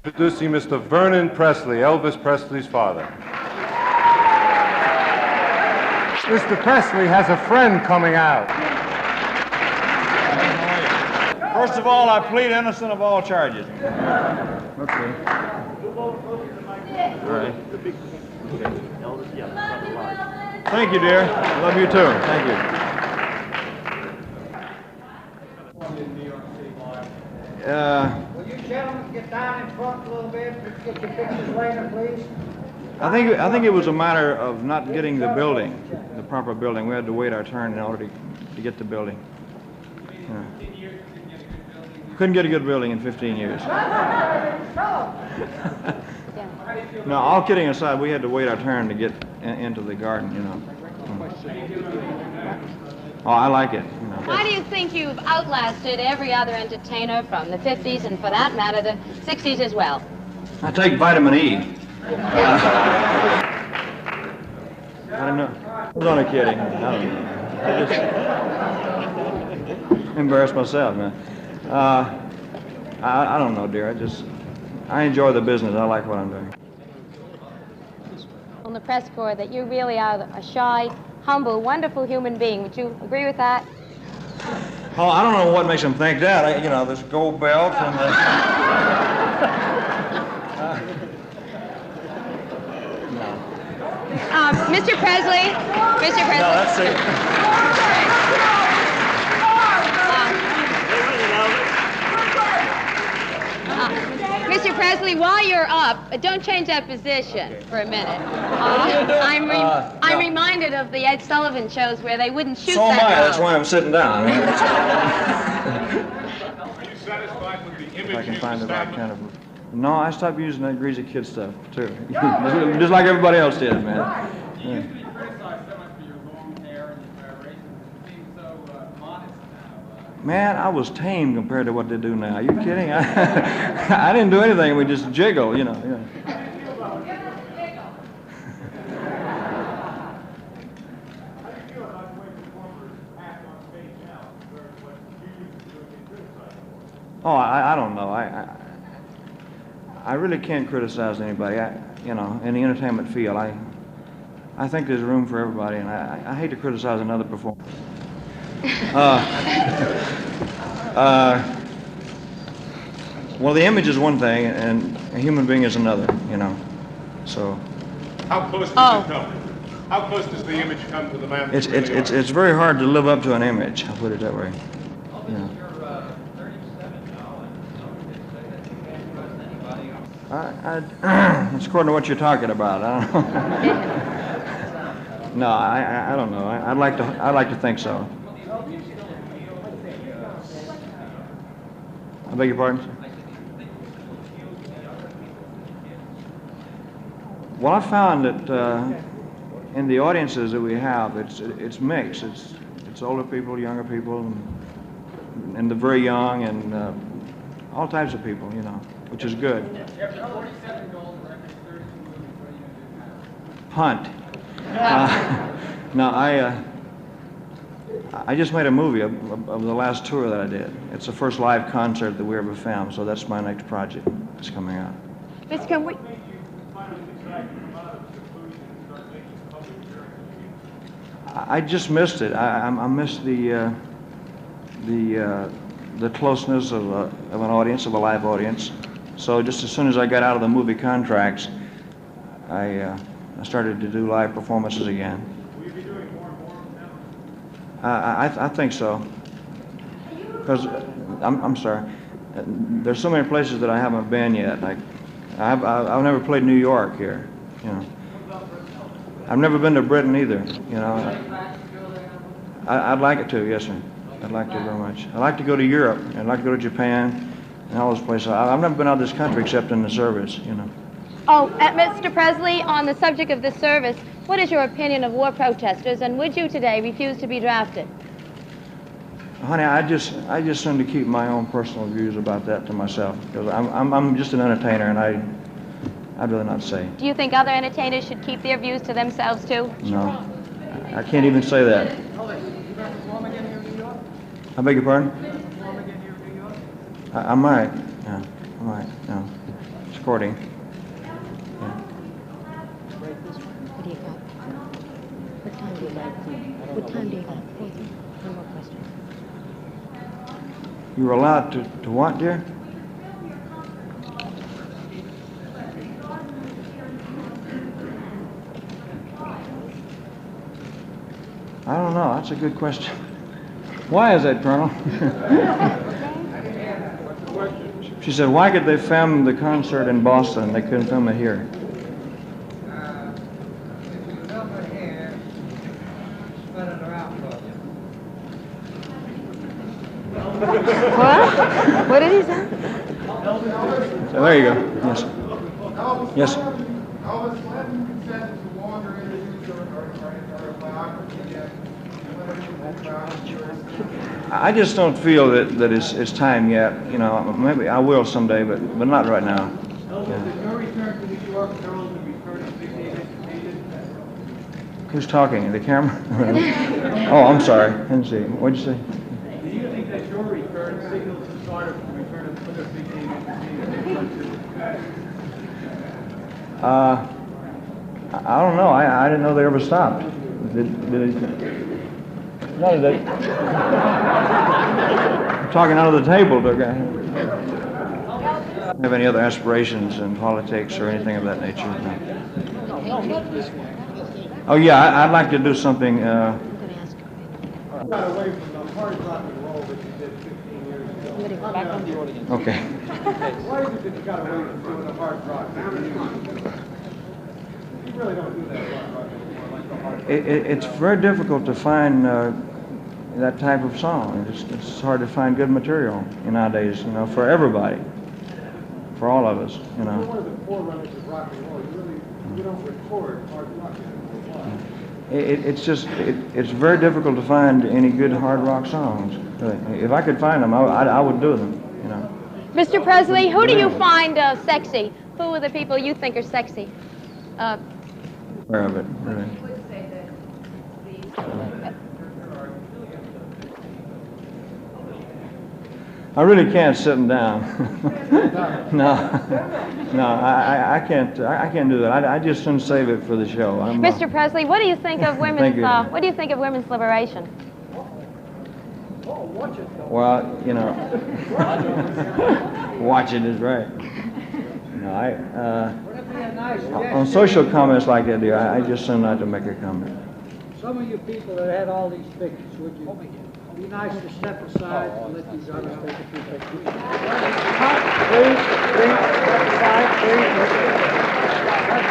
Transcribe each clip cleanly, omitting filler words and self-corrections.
Introducing Mr. Vernon Presley, Elvis Presley's father. Mr. Presley has a friend coming out. First of all, I plead innocent of all charges. Okay. All right. Thank you, dear. Love you too. Thank you. Will you gentlemen get down in front a little bit? Get your pictures later, please. I think it was a matter of not getting the building, the proper building. We had to wait our turn in order to get the building. Yeah. Couldn't get a good building in 15 years. No, all kidding aside, we had to wait our turn to get into the garden, you know. Oh, I like it. You know. Why do you think you've outlasted every other entertainer from the 50s and, for that matter, the 60s as well? I take vitamin E. I don't know. I was only kidding. I don't know. I just embarrassed myself, man. I don't know, dear. I enjoy the business. I like what I'm doing. On the press corps that you really are a shy, humble, wonderful human being. Would you agree with that? Oh, I don't know what makes them think that. You know, this gold belt and the... Mr. Presley. No, that's it. Mr. Presley, while you're up, don't change that position for a minute. I'm reminded of the Ed Sullivan shows where they wouldn't shoot So am that I. row. That's why I'm sitting down. Are you satisfied with the image If I can you've find the right established? kind of... No, I stopped using that greasy kid stuff, too. Just like everybody else did, man. Yeah. You criticize so much for your long hair and your razor. It seems so modest now. Man, I was tame compared to what they do now. Are you kidding? I didn't do anything. We just jiggle, you know. Yeah. Oh, I don't know. I really can't criticize anybody. You know, in the entertainment field, I think there's room for everybody, and I hate to criticize another performer. Well, the image is one thing, and a human being is another. You know, so. How close does it come? How close does the image come to the man? It's very hard to live up to an image. I'll put it that way. Yeah. It's according to what you're talking about. I don't know. No, I don't know. I'd like to think so. I beg your pardon, sir? Well, I found that in the audiences that we have, it's mixed. It's older people, younger people, and the very young, and all types of people, you know, which is good. Hunt. No, I just made a movie of the last tour that I did. It's the first live concert that we ever filmed, so that's my next project that's coming out. Miss, can we... I just missed it. I missed the closeness of an audience, of a live audience. So just as soon as I got out of the movie contracts, I started to do live performances again. Will you be doing more and more now? I think so. Because I'm sorry. There's so many places that I haven't been yet. Like I've never played New York here. You know. I've never been to Britain either. You know. I'd like it to. Yes, sir. I'd like to very much. I'd like to go to Europe. I'd like to go to Japan and all those places. I've never been out of this country except in the service. You know. Oh, Mr. Presley, on the subject of the service, what is your opinion of war protesters, and would you today refuse to be drafted? Honey, I just seem to keep my own personal views about that to myself, because I'm just an entertainer, and I'd rather not say. Do you think other entertainers should keep their views to themselves too? No, I can't even say that. I beg your pardon? I might. Yeah, I might. Yeah. recording. What do you got? What time do you got? What time do you got? One more question. You were allowed to what, dear? I don't know. That's a good question. Why is that, Colonel? She said, why could they film the concert in Boston and they couldn't film it here? If you film it here, spread it around for you. What? What did he say? So there you go. Yes. Yes. Elvis, when said to wander into or biography yet? I just don't feel that it's time yet. You know, maybe I will someday, but not right now. Yeah. Your return to New York heralds the return of big name entertainment. Who's talking? The camera? Oh, I'm sorry. Didn't see. What'd you say? Do you think that your return signals the start of the return of other big name entertainment? I don't know. I didn't know they ever stopped. Did they? No, they. I'm talking under the table, okay? Have any other aspirations in politics or anything of that nature? No. Oh yeah, I'd like to do something. Got away from the hard rock and roll that you did 15 years ago. Okay. Why is it that you got away from doing the hard rock? You really don't do that hard rock anymore, like the hard rock. It's very difficult to find that type of song. It's hard to find good material nowadays, you know, for everybody, for all of us, you You're know. one of the forerunners of rock and roll. You don't record hard rock anymore. Why? It's very difficult to find any good hard rock songs. If I could find them, I would do them, you know. Mr. Presley, who do you find sexy? Who are the people you think are sexy? Aware of it, really. I really can't sit them down. No, I can't do that. I just shouldn't save it for the show. Mr. Presley, what do you think of women's? Thank you. What do you think of women's liberation? Well, you know, watch it is right. No, on social comments like that, dear, I just tend not to make a comment. Some of you people that had all these pictures, would you be nice to step aside and let these others take a few pictures? Please, step aside, please.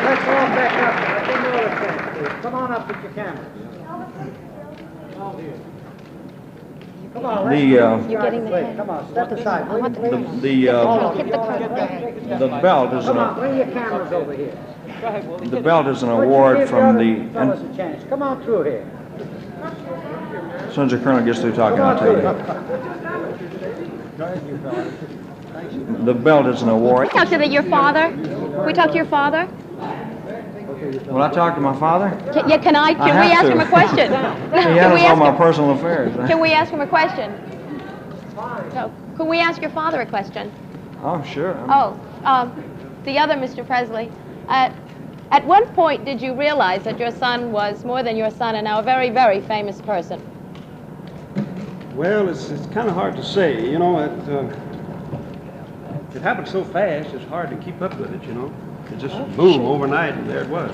Let's all back up. I think you all can, please. Come on up with your camera. All here. Come on, let's You're getting the please. Come on, step aside. Will you please? The belt is Come on, bring your cameras over here. the belt is an Would you award give from the the. other fellas a chance. Come on through here. As soon as the colonel gets through talking, I'll tell you. The belt is an award. Talk to your father. Can we talk to your father? Will I talk to my father? Can we have ask to. him a question? He Can we handles all ask my him? personal affairs. Can we ask him a question? No. Can we ask your father a question? Oh, sure. The other Mr. Presley. At what point did you realize that your son was more than your son and now a very, very famous person? Well, it's kind of hard to say. You know, it happened so fast, it's hard to keep up with it, you know. It just boom, overnight, and there it was.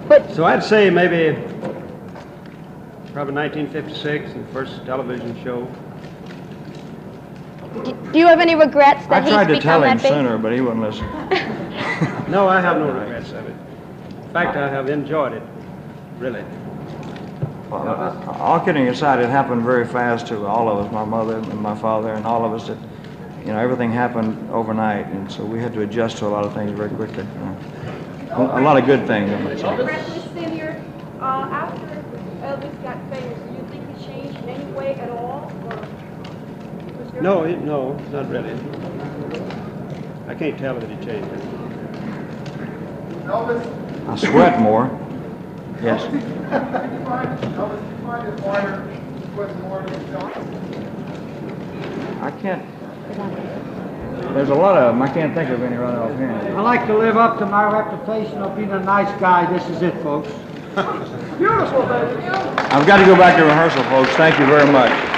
But So I'd say maybe probably 1956, the first television show. do you have any regrets I that tried he's to tell become him that big? sooner, but he wouldn't listen. No, I have no regrets of it. In fact, I have enjoyed it, really. All kidding aside, it happened very fast to all of us, my mother and my father and all of us. That, you know, everything happened overnight, and so we had to adjust to a lot of things very quickly. A lot of good things. Presley Senior, after Elvis got famous, do you think he changed in any way at all? Or was there No, not really. I can't tell that he changed it. Elvis, I sweat more. Yes. Elvis, do you find his lawyer was more than himself? I can't. There's a lot of them. I can't think of any right offhand. I like to live up to my reputation of being a nice guy. This is it, folks. Beautiful, baby. I've got to go back to rehearsal, folks. Thank you very much.